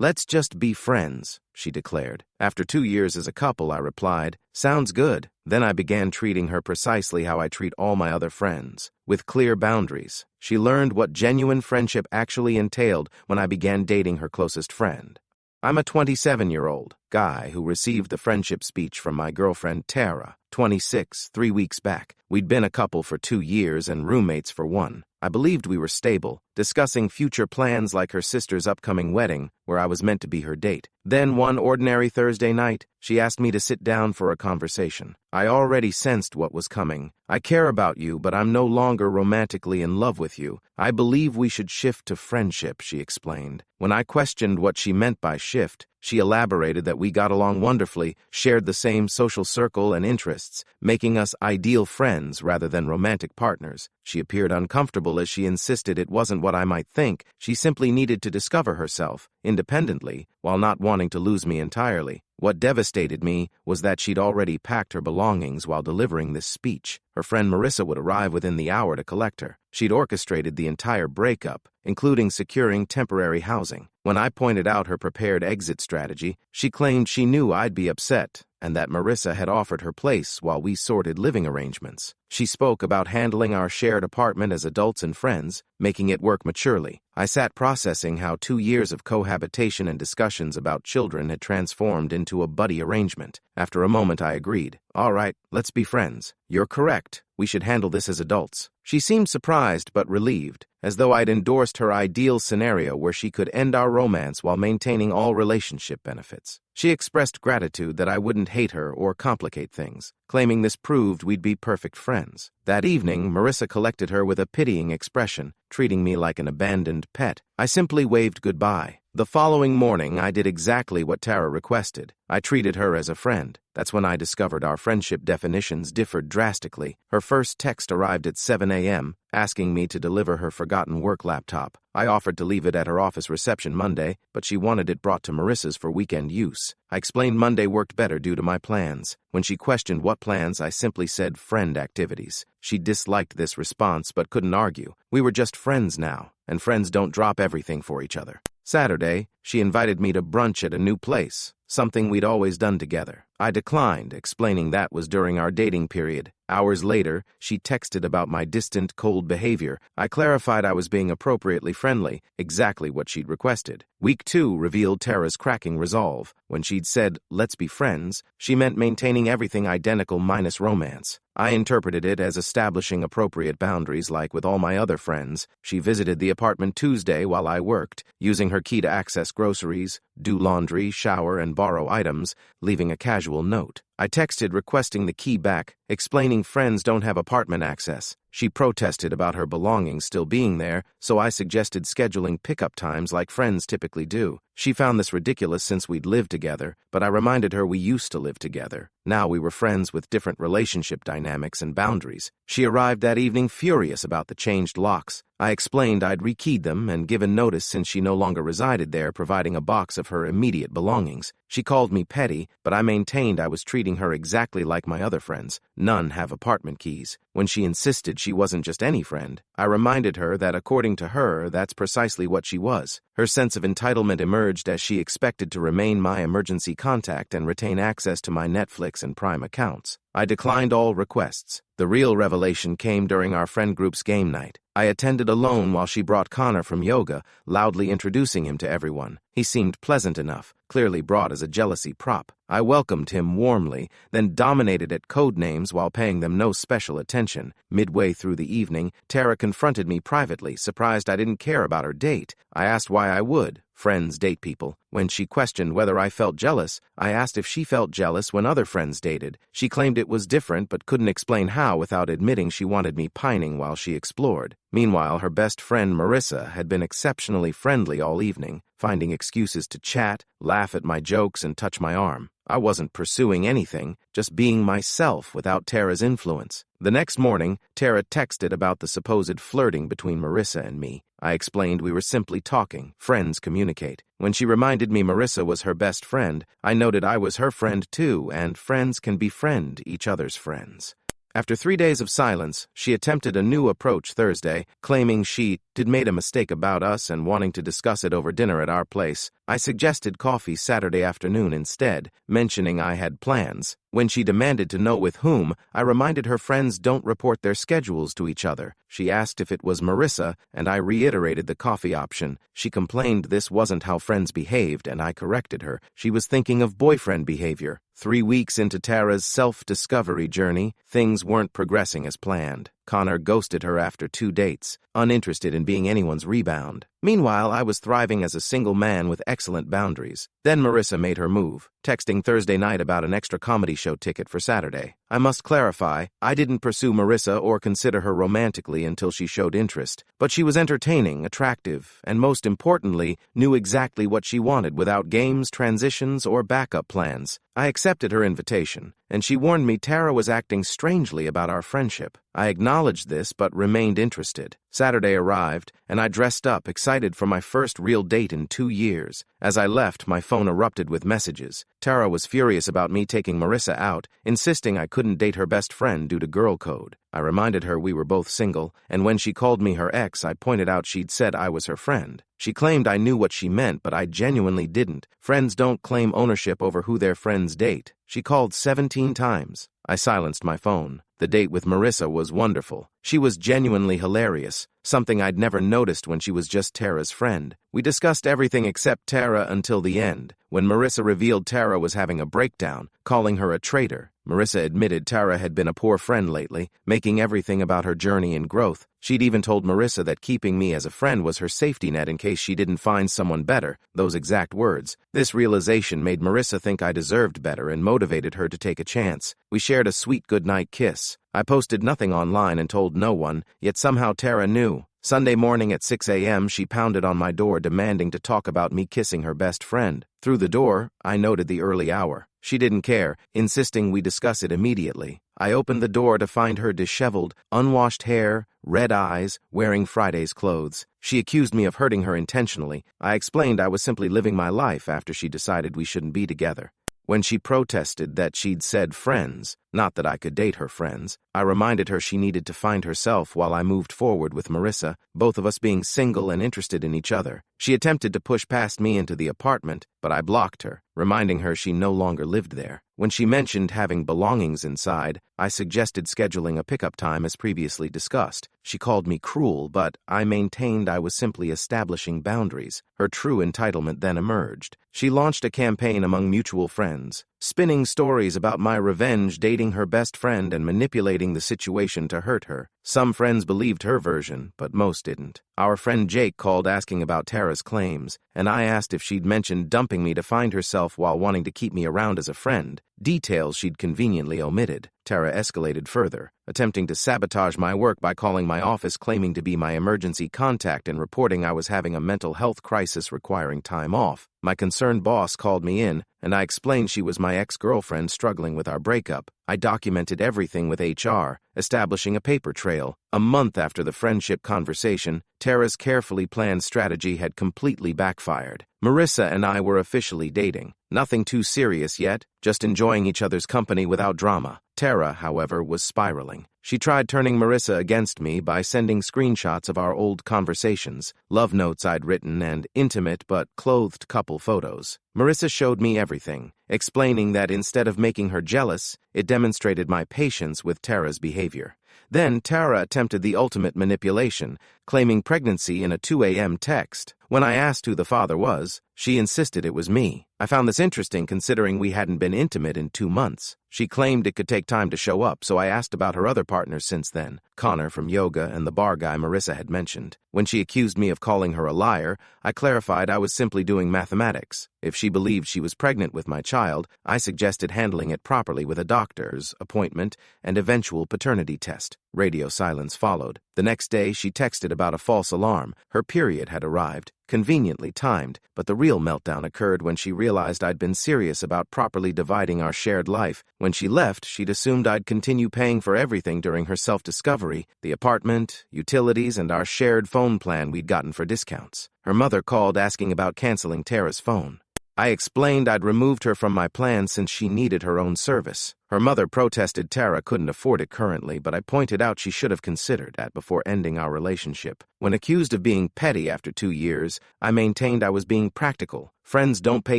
"Let's just be friends," she declared. After 2 years as a couple, I replied, "Sounds good." Then I began treating her precisely how I treat all my other friends, with clear boundaries. She learned what genuine friendship actually entailed when I began dating her closest friend. I'm a 27-year-old guy who received the friendship speech from my girlfriend Tara, 26, 3 weeks back. We'd been a couple for 2 years and roommates for 1. I believed we were stable, discussing future plans like her sister's upcoming wedding, where I was meant to be her date. Then one ordinary Thursday night, she asked me to sit down for a conversation. I already sensed what was coming. "I care about you, but I'm no longer romantically in love with you. I believe we should shift to friendship," she explained. When I questioned what she meant by shift, she elaborated that we got along wonderfully, shared the same social circle and interests, making us ideal friends rather than romantic partners. She appeared uncomfortable as she insisted it wasn't what I might think. She simply needed to discover herself independently while not wanting to lose me entirely. What devastated me was that she'd already packed her belongings while delivering this speech. Her friend Marissa would arrive within the hour to collect her. She'd orchestrated the entire breakup, including securing temporary housing. When I pointed out her prepared exit strategy, she claimed she knew I'd be upset and that Marissa had offered her place while we sorted living arrangements. She spoke about handling our shared apartment as adults and friends, making it work maturely. I sat processing how 2 years of cohabitation and discussions about children had transformed into a buddy arrangement. After a moment, I agreed. "All right, let's be friends. You're correct. We should handle this as adults." She seemed surprised but relieved, as though I'd endorsed her ideal scenario where she could end our romance while maintaining all relationship benefits. She expressed gratitude that I wouldn't hate her or complicate things, claiming this proved we'd be perfect friends. That evening, Marissa collected her with a pitying expression, treating me like an abandoned pet. I simply waved goodbye. The following morning, I did exactly what Tara requested. I treated her as a friend. That's when I discovered our friendship definitions differed drastically. Her first text arrived at 7 a.m., asking me to deliver her forgotten work laptop. I offered to leave it at her office reception Monday, but she wanted it brought to Marissa's for weekend use. I explained Monday worked better due to my plans. When she questioned what plans, I simply said friend activities. She disliked this response but couldn't argue. We were just friends now, and friends don't drop everything for each other. Saturday, she invited me to brunch at a new place, something we'd always done together. I declined, explaining that was during our dating period. Hours later, she texted about my distant, cold behavior. I clarified I was being appropriately friendly, exactly what she'd requested. Week 2 revealed Tara's cracking resolve. When she'd said, "Let's be friends," she meant maintaining everything identical minus romance. I interpreted it as establishing appropriate boundaries like with all my other friends. She visited the apartment Tuesday while I worked, using her key to access groceries, do laundry, shower, and borrow items, leaving a casual note. I texted requesting the key back, explaining friends don't have apartment access. She protested about her belongings still being there, so I suggested scheduling pickup times like friends typically do. She found this ridiculous since we'd lived together, but I reminded her we used to live together. Now we were friends with different relationship dynamics and boundaries. She arrived that evening furious about the changed locks. I explained I'd rekeyed them and given notice since she no longer resided there, providing a box of her immediate belongings. She called me petty, but I maintained I was treating her exactly like my other friends. None have apartment keys. When she insisted she wasn't just any friend, I reminded her that according to her, that's precisely what she was. Her sense of entitlement emerged as she expected to remain my emergency contact and retain access to my Netflix and Prime accounts. I declined all requests. The real revelation came during our friend group's game night. I attended alone while she brought Connor from yoga, loudly introducing him to everyone. He seemed pleasant enough, clearly brought as a jealousy prop. I welcomed him warmly, then dominated at code names while paying them no special attention. Midway through the evening, Tara confronted me privately, surprised I didn't care about her date. I asked why I would. Friends date people. When she questioned whether I felt jealous, I asked if she felt jealous when other friends dated. She claimed it was different but couldn't explain how without admitting she wanted me pining while she explored. Meanwhile, her best friend Marissa had been exceptionally friendly all evening, finding excuses to chat, laugh at my jokes, and touch my arm. I wasn't pursuing anything, just being myself without Tara's influence. The next morning, Tara texted about the supposed flirting between Marissa and me. I explained we were simply talking. Friends communicate. When she reminded me Marissa was her best friend, I noted I was her friend too, and friends can befriend each other's friends. After 3 days of silence, she attempted a new approach Thursday, claiming she'd made a mistake about us and wanting to discuss it over dinner at our place. I suggested coffee Saturday afternoon instead, mentioning I had plans. When she demanded to know with whom, I reminded her friends don't report their schedules to each other. She asked if it was Marissa, and I reiterated the coffee option. She complained this wasn't how friends behaved, and I corrected her. She was thinking of boyfriend behavior. 3 weeks into Tara's self-discovery journey, things weren't progressing as planned. Connor ghosted her after 2 dates, uninterested in being anyone's rebound. Meanwhile, I was thriving as a single man with excellent boundaries. Then Marissa made her move, texting Thursday night about an extra comedy show ticket for Saturday. I must clarify, I didn't pursue Marissa or consider her romantically until she showed interest, but she was entertaining, attractive, and most importantly, knew exactly what she wanted without games, transitions, or backup plans. I accepted her invitation, and she warned me Tara was acting strangely about our friendship. I acknowledged this but remained interested. Saturday arrived, and I dressed up, excited for my first real date in 2 years. As I left, my phone erupted with messages. Tara was furious about me taking Marissa out, insisting I couldn't date her best friend due to girl code. I reminded her we were both single, and when she called me her ex, I pointed out she'd said I was her friend. She claimed I knew what she meant, but I genuinely didn't. Friends don't claim ownership over who their friends date. She called 17 times. I silenced my phone. The date with Marissa was wonderful. She was genuinely hilarious, something I'd never noticed when she was just Tara's friend. We discussed everything except Tara until the end, when Marissa revealed Tara was having a breakdown, calling her a traitor. Marissa admitted Tara had been a poor friend lately, making everything about her journey and growth. She'd even told Marissa that keeping me as a friend was her safety net in case she didn't find someone better, those exact words. This realization made Marissa think I deserved better and motivated her to take a chance. We shared a sweet goodnight kiss. I posted nothing online and told no one, yet somehow Tara knew. Sunday morning at 6 a.m., she pounded on my door demanding to talk about me kissing her best friend. Through the door, I noted the early hour. She didn't care, insisting we discuss it immediately. I opened the door to find her disheveled, unwashed hair, red eyes, wearing Friday's clothes. She accused me of hurting her intentionally. I explained I was simply living my life after she decided we shouldn't be together. When she protested that she'd said friends, not that I could date her friends, I reminded her she needed to find herself while I moved forward with Marissa, both of us being single and interested in each other. She attempted to push past me into the apartment, but I blocked her, reminding her she no longer lived there. When she mentioned having belongings inside, I suggested scheduling a pickup time as previously discussed. She called me cruel, but I maintained I was simply establishing boundaries. Her true entitlement then emerged. She launched a campaign among mutual friends, spinning stories about my revenge dating her best friend and manipulating the situation to hurt her. Some friends believed her version, but most didn't. Our friend Jake called asking about Tara's claims, and I asked if she'd mentioned dumping me to find herself while wanting to keep me around as a friend, details she'd conveniently omitted. Tara escalated further, attempting to sabotage my work by calling my office claiming to be my emergency contact and reporting I was having a mental health crisis requiring time off. My concerned boss called me in, and I explained she was my ex-girlfriend struggling with our breakup. I documented everything with HR, establishing a paper trail. A month after the friendship conversation, Tara's carefully planned strategy had completely backfired. Marissa and I were officially dating. Nothing too serious yet, just enjoying each other's company without drama. Tara, however, was spiraling. She tried turning Marissa against me by sending screenshots of our old conversations, love notes I'd written, and intimate but clothed couple photos. Marissa showed me everything, explaining that instead of making her jealous, it demonstrated my patience with Tara's behavior. Then Tara attempted the ultimate manipulation, claiming pregnancy in a 2 a.m. text. When I asked who the father was, she insisted it was me. I found this interesting considering we hadn't been intimate in 2 months. She claimed it could take time to show up, so I asked about her other partners since then, Connor from yoga and the bar guy Marissa had mentioned. When she accused me of calling her a liar, I clarified I was simply doing mathematics. If she believed she was pregnant with my child, I suggested handling it properly with a doctor's appointment and eventual paternity test. Radio silence followed. The next day, she texted about a false alarm. Her period had arrived, conveniently timed, but the real meltdown occurred when she realized I'd been serious about properly dividing our shared life. When she left, she'd assumed I'd continue paying for everything during her self-discovery, the apartment, utilities, and our shared phone plan we'd gotten for discounts. Her mother called asking about canceling Tara's phone. I explained I'd removed her from my plan since she needed her own service. Her mother protested Tara couldn't afford it currently, but I pointed out she should have considered that before ending our relationship. When accused of being petty after 2 years, I maintained I was being practical. Friends don't pay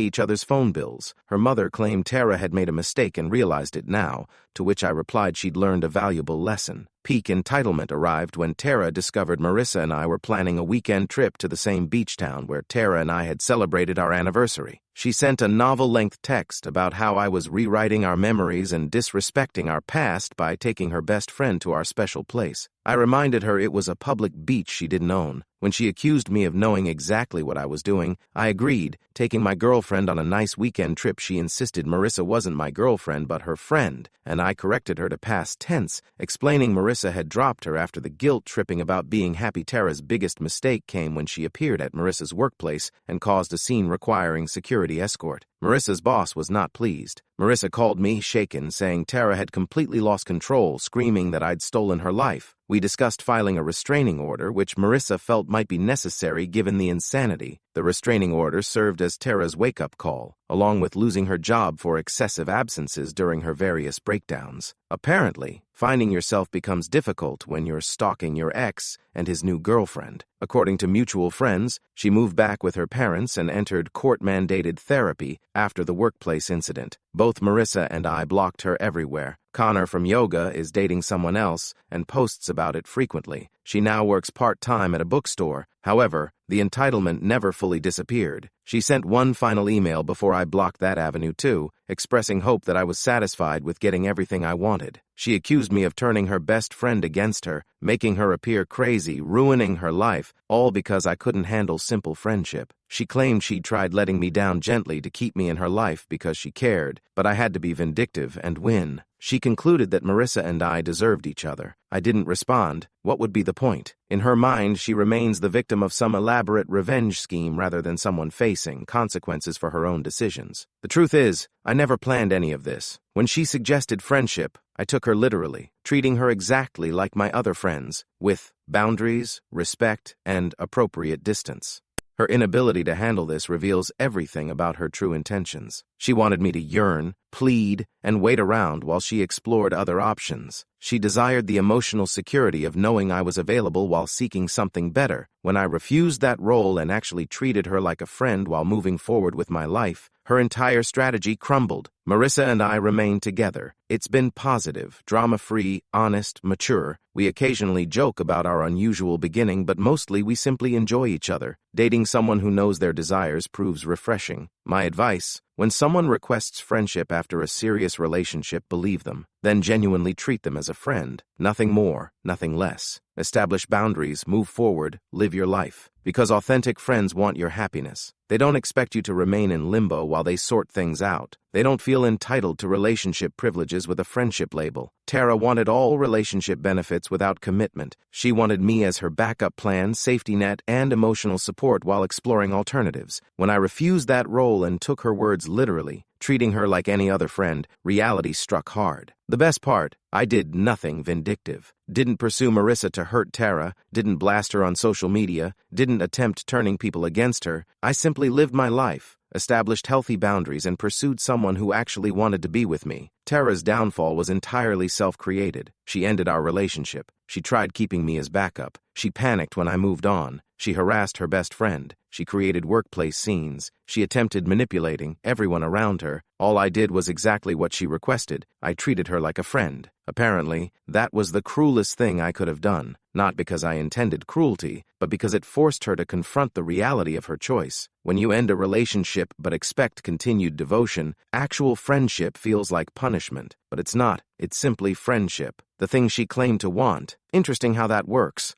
each other's phone bills. Her mother claimed Tara had made a mistake and realized it now, to which I replied she'd learned a valuable lesson. Peak entitlement arrived when Tara discovered Marissa and I were planning a weekend trip to the same beach town where Tara and I had celebrated our anniversary. She sent a novel-length text about how I was rewriting our memories and disrespecting our past by taking her best friend to our special place. I reminded her it was a public beach she didn't own. When she accused me of knowing exactly what I was doing, I agreed, taking my girlfriend on a nice weekend trip. She insisted Marissa wasn't my girlfriend but her friend, and I corrected her to past tense, explaining Marissa had dropped her after the guilt-tripping about being happy. Tara's biggest mistake came when she appeared at Marissa's workplace and caused a scene requiring security escort. Marissa's boss was not pleased. Marissa called me, shaken, saying Tara had completely lost control, screaming that I'd stolen her life. We discussed filing a restraining order, which Marissa felt might be necessary given the insanity. The restraining order served as Tara's wake-up call, along with losing her job for excessive absences during her various breakdowns. Apparently, finding yourself becomes difficult when you're stalking your ex and his new girlfriend. According to mutual friends, she moved back with her parents and entered court-mandated therapy after the workplace incident. Both Marissa and I blocked her everywhere. Connor from yoga is dating someone else and posts about it frequently. She now works part-time at a bookstore. However, the entitlement never fully disappeared. She sent one final email before I blocked that avenue too, expressing hope that I was satisfied with getting everything I wanted. She accused me of turning her best friend against her, making her appear crazy, ruining her life, all because I couldn't handle simple friendship. She claimed she'd tried letting me down gently to keep me in her life because she cared, but I had to be vindictive and win. She concluded that Marissa and I deserved each other. I didn't respond. What would be the point? In her mind, she remains the victim of some elaborate revenge scheme rather than someone facing consequences for her own decisions. The truth is, I never planned any of this. When she suggested friendship, I took her literally, treating her exactly like my other friends, with boundaries, respect, and appropriate distance. Her inability to handle this reveals everything about her true intentions. She wanted me to yearn, plead, and wait around while she explored other options. She desired the emotional security of knowing I was available while seeking something better. When I refused that role and actually treated her like a friend while moving forward with my life, her entire strategy crumbled. Marissa and I remain together. It's been positive, drama-free, honest, mature. We occasionally joke about our unusual beginning, but mostly we simply enjoy each other. Dating someone who knows their desires proves refreshing. My advice: when someone requests friendship after a serious relationship, believe them. Then genuinely treat them as a friend. Nothing more, nothing less. Establish boundaries, move forward, live your life. Because authentic friends want your happiness. They don't expect you to remain in limbo while they sort things out. They don't feel entitled to relationship privileges with a friendship label. Tara wanted all relationship benefits without commitment. She wanted me as her backup plan, safety net, and emotional support while exploring alternatives. When I refused that role and took her words literally, treating her like any other friend, reality struck hard. The best part, I did nothing vindictive. Didn't pursue Marissa to hurt Tara, didn't blast her on social media, didn't attempt turning people against her. I simply lived my life, established healthy boundaries, and pursued someone who actually wanted to be with me. Tara's downfall was entirely self-created. She ended our relationship. She tried keeping me as backup. She panicked when I moved on. She harassed her best friend. She created workplace scenes. She attempted manipulating everyone around her. All I did was exactly what she requested. I treated her like a friend. Apparently, that was the cruelest thing I could have done. Not because I intended cruelty, but because it forced her to confront the reality of her choice. When you end a relationship but expect continued devotion, actual friendship feels like punishment. But it's not. It's simply friendship. The thing she claimed to want. Interesting how that works.